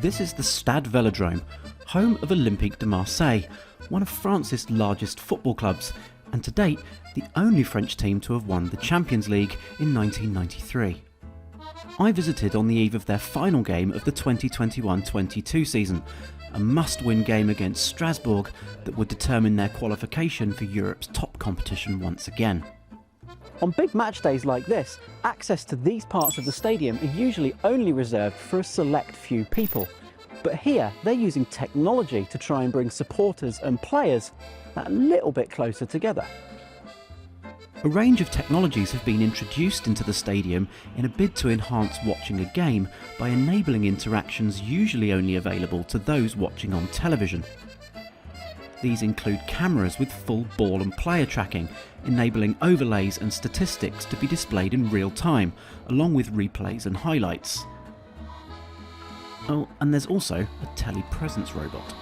This is the Stade Vélodrome, home of Olympique de Marseille, one of France's largest football clubs, and to date, the only French team to have won the Champions League in 1993. I visited on the eve of their final game of the 2021-22 season, a must-win game against Strasbourg that would determine their qualification for Europe's top competition once again. On big match days like this, access to these parts of the stadium are usually only reserved for a select few people. But here, they're using technology to try and bring supporters and players that little bit closer together. A range of technologies have been introduced into the stadium in a bid to enhance watching a game by enabling interactions usually only available to those watching on television. These include cameras with full ball and player tracking, enabling overlays and statistics to be displayed in real time, along with replays and highlights. Oh, and there's also a telepresence robot.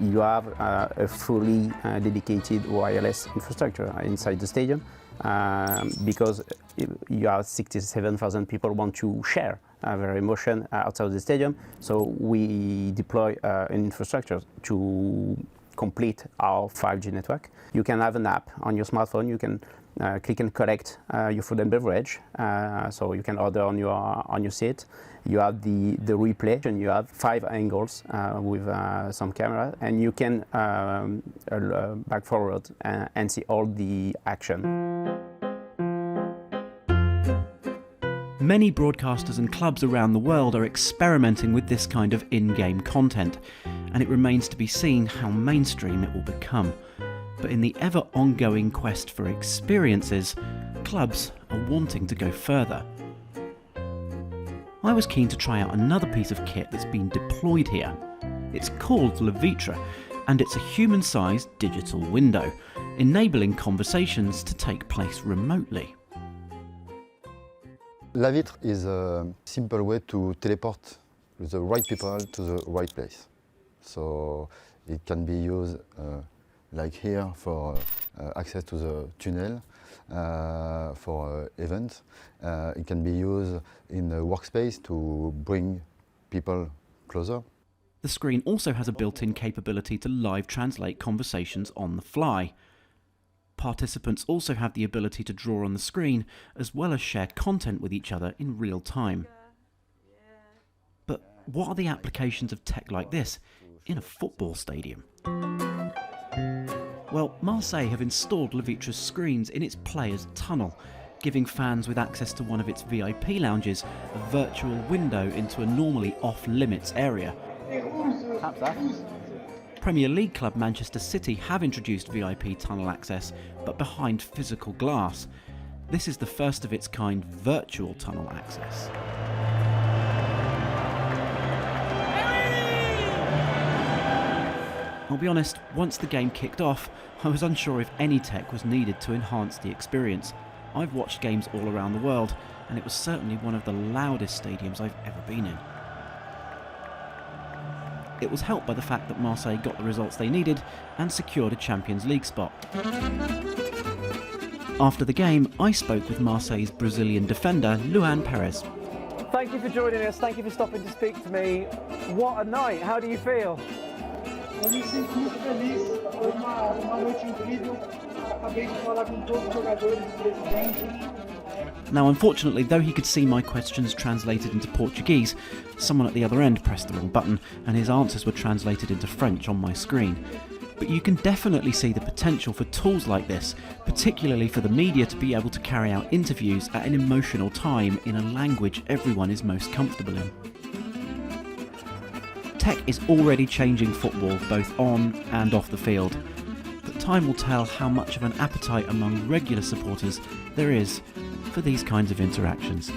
You have a fully dedicated wireless infrastructure inside the stadium because you have 67,000 people want to share their emotion outside the stadium. So we deploy an infrastructure to complete our 5G network. You can have an app on your smartphone. You can click and collect your food and beverage, so you can order on your seat. You have the replay, and you have 5 angles with some camera, and you can back forward and see all the action. Many broadcasters and clubs around the world are experimenting with this kind of in-game content, and it remains to be seen how mainstream it will become. But in the ever-ongoing quest for experiences, clubs are wanting to go further. I was keen to try out another piece of kit that's been deployed here. It's called Le Vitre, and it's a human-sized digital window, enabling conversations to take place remotely. La Vitre is a simple way to teleport the right people to the right place. So it can be used like here for access to the tunnel, for events. It can be used in a workspace to bring people closer. The screen also has a built-in capability to live translate conversations on the fly. Participants also have the ability to draw on the screen, as well as share content with each other in real time. But what are the applications of tech like this in a football stadium? Well, Marseille have installed Le Vitre's screens in its players' tunnel, giving fans with access to one of its VIP lounges a virtual window into a normally off-limits area. Premier League club Manchester City have introduced VIP tunnel access, but behind physical glass. This is the first of its kind virtual tunnel access. I'll be honest, once the game kicked off, I was unsure if any tech was needed to enhance the experience. I've watched games all around the world, and it was certainly one of the loudest stadiums I've ever been in. It was helped by the fact that Marseille got the results they needed and secured a Champions League spot. After the game, I spoke with Marseille's Brazilian defender, Luan Perez. Thank you for joining us, thank you for stopping to speak to me. What a night, how do you feel? Eu me sinto muito feliz, foi uma noite incrível. Acabei de falar com todos os jogadores e presidente. Now, unfortunately, though he could see my questions translated into Portuguese, someone at the other end pressed the wrong button and his answers were translated into French on my screen. But you can definitely see the potential for tools like this, particularly for the media to be able to carry out interviews at an emotional time in a language everyone is most comfortable in. Tech is already changing football both on and off the field, but time will tell how much of an appetite among regular supporters there is for these kinds of interactions.